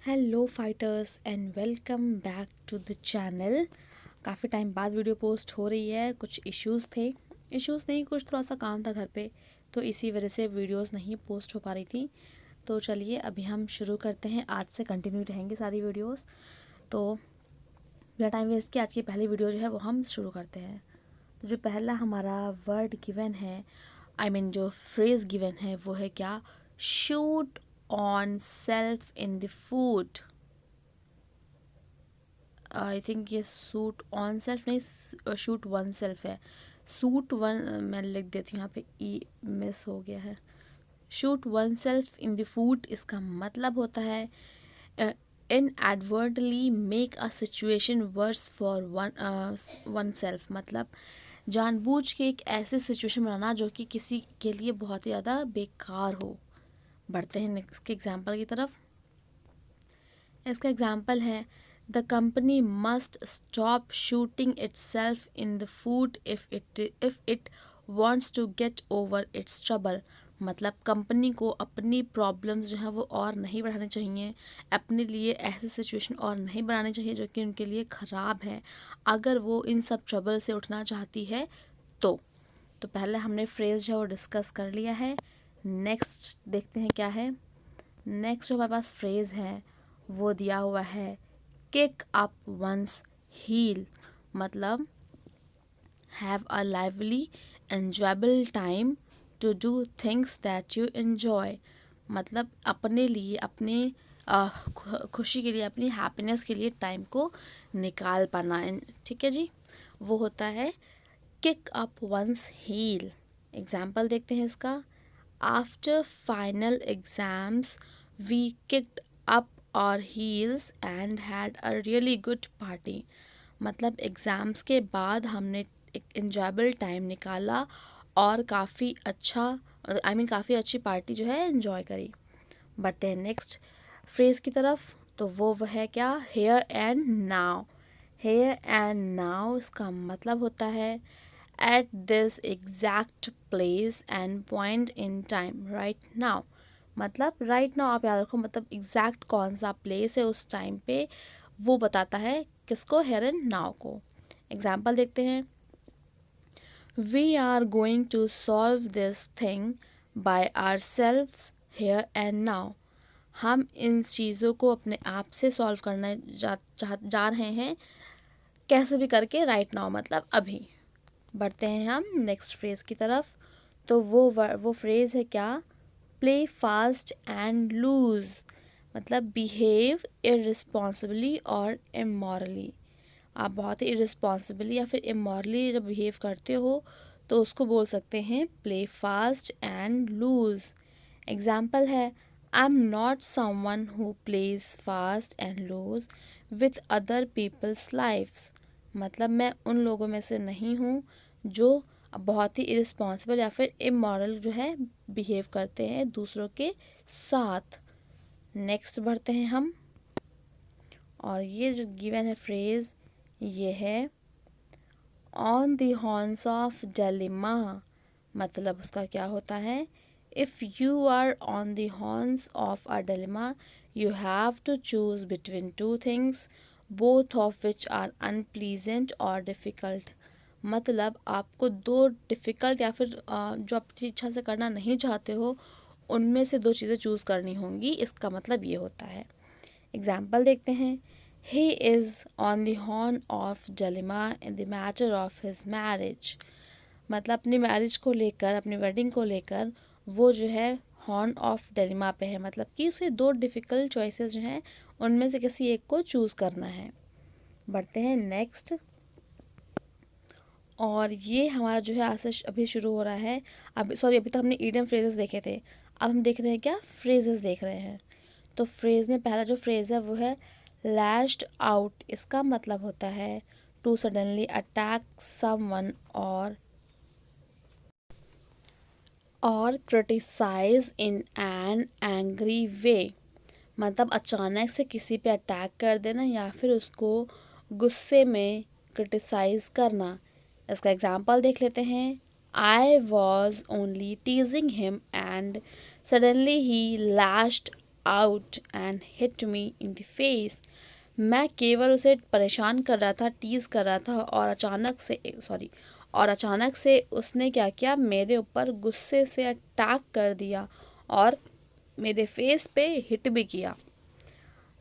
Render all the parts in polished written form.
Hello fighters and welcome back to the channel. काफ़ी time बाद video post हो रही है। कुछ इश्यूज़ नहीं, कुछ थोड़ा सा काम था घर पे, तो इसी वजह से वीडियोस नहीं पोस्ट हो पा रही थी। तो चलिए अभी हम शुरू करते हैं। आज से कंटिन्यू रहेंगी सारी वीडियोस। तो बिना टाइम वेस्ट किए आज की पहली वीडियो जो है वो हम शुरू करते हैं। तो जो पहला हमारा वर्ड गिवन है, जो फ्रेज़ गिवन है वो है क्या? Shoot on self in the food. I think ये सूट ऑन सेल्फ नहीं, शूट वन सेल्फ है। सूट वन मैं लिख देती हूँ, यहाँ पे ई मिस हो गया है। Shoot oneself in the foot, इसका मतलब होता है inadvertently make a situation worse for oneself. मतलब जानबूझ के एक ऐसी सिचुएशन बनाना जो कि किसी के लिए बहुत ही ज़्यादा बेकार हो। बढ़ते हैं नेक्स्ट के एग्जाम्पल की तरफ। इसका एग्जाम्पल है, the company must stop shooting itself in the foot if it wants to get over its trouble. मतलब कंपनी को अपनी प्रॉब्लम्स जो है वो और नहीं बढ़ाने चाहिए, अपने लिए ऐसी सिचुएशन और नहीं बनानी चाहिए जो कि उनके लिए ख़राब है, अगर वो इन सब ट्रबल से उठना चाहती है तो। पहले हमने फ्रेज़ जो है वो डिस्कस कर लिया है। नेक्स्ट देखते हैं क्या है। नेक्स्ट जो हमारे पास फ्रेज़ है वो दिया हुआ है, किक अप वंस हील। मतलब have a lively enjoyable time to do things that you enjoy. मतलब अपने लिए, अपने खुशी के लिए, अपनी हैप्पीनेस के लिए टाइम को निकाल पाना। ठीक है जी, वो होता है kick up one's heel. Example देखते हैं इसका। After final exams we kicked up our heels and had a really good party। मतलब एग्ज़ाम्स के बाद हमने एक enjoyable टाइम निकाला और काफ़ी अच्छा काफ़ी अच्छी पार्टी जो है एंजॉय करी। बढ़ते हैं नेक्स्ट फ्रेज़ की तरफ। तो वो है क्या? Here and now. Here and now इसका मतलब होता है at this exact place and point in time right now. मतलब राइट नाउ आप याद रखो, मतलब एग्जैक्ट कौन सा प्लेस है उस टाइम पे, वो बताता है किसको? हेयर एंड नाउ को। एग्जाम्पल देखते हैं। We are going to solve this thing by ourselves here and now. हम इन चीज़ों को अपने आप से सॉल्व करने जा रहे हैं, कैसे भी करके, राइट नाउ मतलब अभी। बढ़ते हैं हम नेक्स्ट फ्रेज़ की तरफ। तो वो फ्रेज़ है क्या? Play fast and loose. मतलब बिहेव इररिस्पॉन्सिबली और इमोरली। आप बहुत ही इररिस्पॉन्सिबली या फिर इमोरली जब बिहेव करते हो तो उसको बोल सकते हैं play fast and loose. Example है, I am not someone who plays fast and loose with other people's lifes. मतलब मैं उन लोगों में से नहीं हूँ जो बहुत ही इरिस्पॉन्सिबल या फिर इमोरल जो है बिहेव करते हैं दूसरों के साथ। नेक्स्ट बढ़ते हैं हम, और ये जो गिवन है फ्रेज़ ये है on the horns of dilemma. मतलब उसका क्या होता है? If you are on the horns of a dilemma you have to choose between two things both of which are unpleasant और डिफ़िकल्ट। मतलब आपको दो डिफ़िकल्ट या फिर जो आप अपनी इच्छा से करना नहीं चाहते हो उनमें से दो चीज़ें चूज़ करनी होंगी, इसका मतलब ये होता है। एग्जाम्पल देखते हैं। He is on the horn of dilemma in the matter of his marriage. मतलब अपनी मैरिज को लेकर, अपनी वेडिंग को लेकर वो जो है हॉर्न ऑफ डिलेमा पे है। मतलब कि उसे दो डिफ़िकल्ट चॉइसेस जो हैं उनमें से किसी एक को चूज़ करना है। बढ़ते हैं नेक्स्ट, और ये हमारा जो है आज से अभी शुरू हो रहा है। अभी तो हमने ईडियम फ्रेजेस देखे थे, अब हम देख रहे हैं क्या? फ्रेजेस देख रहे हैं। तो फ्रेज़ में पहला जो फ्रेज़ है वो है लैश्ड आउट। इसका मतलब होता है टू सडनली अटैक समवन और क्रिटिसाइज इन एन एंग्री वे। मतलब अचानक से किसी पे अटैक कर देना या फिर उसको गुस्से में क्रिटिसाइज करना। इसका एग्जाम्पल देख लेते हैं। I was only टीजिंग him and suddenly he lashed out and hit me in the face. मैं केवल उसे परेशान कर रहा था, टीज़ कर रहा था, और अचानक से उसने क्या किया, मेरे ऊपर गुस्से से अटैक कर दिया और मेरे फेस पे हिट भी किया।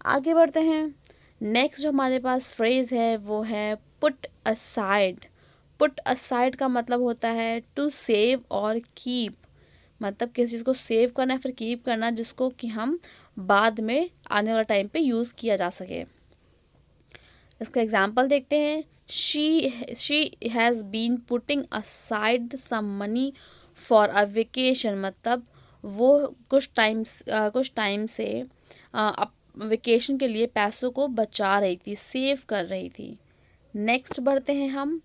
आगे बढ़ते हैं। नेक्स्ट जो हमारे पास फ्रेज़ है वो है पुट असाइड। पुट असाइड का मतलब होता है टू सेव और कीप, मतलब किसी चीज़ को सेव करना है फिर कीप करना, जिसको कि हम बाद में आने वाला टाइम पे यूज़ किया जा सके। इसका एग्जाम्पल देखते हैं। She has been putting aside some money for a vacation, मतलब वो कुछ टाइम से वेकेशन के लिए पैसों को बचा रही थी, सेव कर रही थी। नेक्स्ट बढ़ते हैं हम।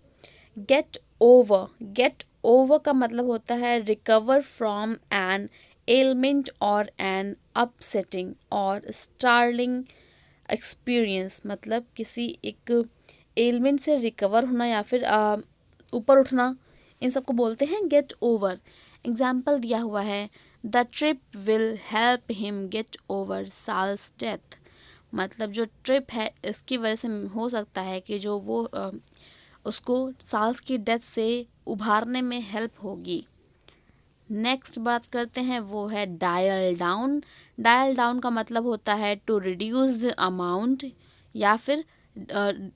Get over. गेट ओवर का मतलब होता है रिकवर फ्रॉम एन एलमेंट और एन अपसेटिंग और स्टार्लिंग एक्सपीरियंस, मतलब किसी एक एलमेंट से रिकवर होना या फिर ऊपर उठना, इन सबको बोलते हैं गेट ओवर। एग्जाम्पल दिया हुआ है, the trip will help him get over salts death, मतलब जो ट्रिप है इसकी वजह से हो सकता है कि जो वो उसको साल्स की डेथ से उभारने में हेल्प होगी। नेक्स्ट बात करते हैं वो है डायल डाउन। डायल डाउन का मतलब होता है टू रिड्यूस द अमाउंट या फिर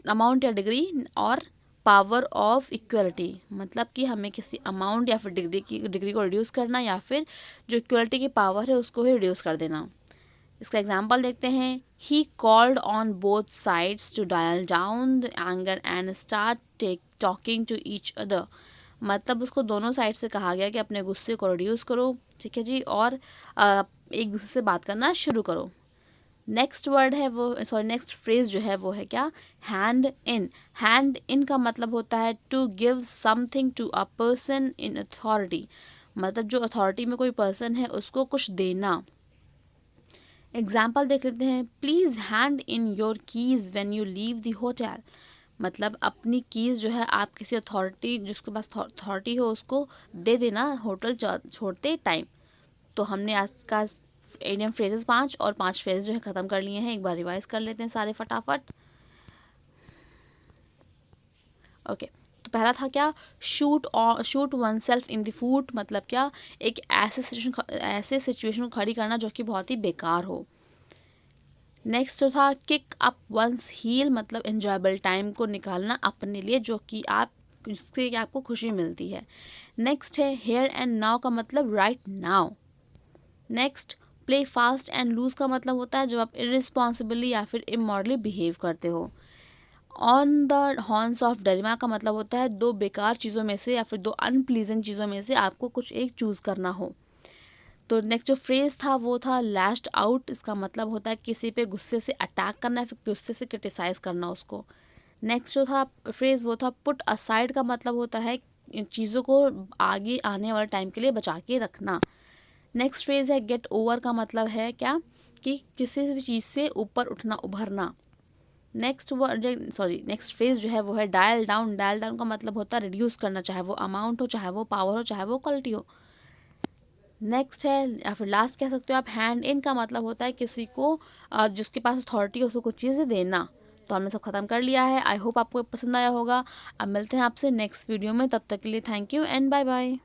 अमाउंट या डिग्री और पावर ऑफ इक्वलिटी, मतलब कि हमें किसी अमाउंट या फिर डिग्री को रिड्यूस करना या फिर जो इक्वलिटी की पावर है उसको ही रिड्यूस कर देना। इसका एग्जाम्पल देखते हैं। He called on both sides to dial down the anger and start talking to each other, मतलब उसको दोनों साइड से कहा गया कि अपने गुस्से को रिड्यूस करो, ठीक है जी, और एक दूसरे से बात करना शुरू करो। नेक्स्ट वर्ड है वो, नेक्स्ट फ्रेज जो है वो है क्या, हैंड इन। हैंड इन का मतलब होता है to give something to a person in authority, मतलब जो अथॉरिटी में कोई पर्सन है उसको कुछ देना। एग्जाम्पल देख लेते हैं। Please hand in your keys when you leave the hotel, मतलब अपनी कीज़ जो है आप किसी अथॉरिटी, जिसके पास अथॉरिटी हो उसको दे देना होटल छोड़ते टाइम। तो हमने आज का इंडियन फ्रेजेस 5 और 5 फ्रेज जो है ख़त्म कर लिए हैं। एक बार रिवाइज कर लेते हैं सारे फटाफट। ओके, तो पहला था क्या, shoot oneself in the फूट, मतलब क्या, एक ऐसे सिचुएशन को खड़ी करना जो कि बहुत ही बेकार हो। नेक्स्ट जो था किक अप वंस हील, मतलब एंजॉयबल टाइम को निकालना अपने लिए जो कि जिससे कि आपको खुशी मिलती है। नेक्स्ट है हेयर एंड नाउ का मतलब right now. Next play fast and loose का मतलब होता है जब आप इरिस्पॉन्सिबली या फिर इमोरली बिहेव करते हो। ऑन द हॉर्न्स ऑफ डरिमा का मतलब होता है दो बेकार चीज़ों में से या फिर दो अनप्लीजेंट चीज़ों में से आपको कुछ एक चूज़ करना हो। तो नेक्स्ट जो फ्रेज था वो था लैश्ड आउट, इसका मतलब होता है किसी पे गुस्से से अटैक करना है फिर गुस्से से क्रिटिसाइज करना उसको। नेक्स्ट जो था फ्रेज वो था पुट असाइड का मतलब होता है चीज़ों को आगे आने वाले टाइम के लिए बचा के रखना। नेक्स्ट फ्रेज है गेट ओवर का मतलब है क्या, कि किसी भी चीज़ से ऊपर उठना, उभरना। नेक्स्ट फ्रेज जो है वो है डायल डाउन। डायल डाउन का मतलब होता है रिड्यूस करना, चाहे वो अमाउंट हो, चाहे वो पावर हो, चाहे वो क्वालिटी हो। नेक्स्ट है या फिर लास्ट कह सकते हो आप, हैंड इन का मतलब होता है किसी को जिसके पास अथॉरिटी हो उसको कुछ चीज़ें देना। तो हमने सब खत्म कर लिया है। आई होप आपको पसंद आया होगा। अब मिलते हैं आपसे नेक्स्ट वीडियो में, तब तक के लिए thank you and bye bye.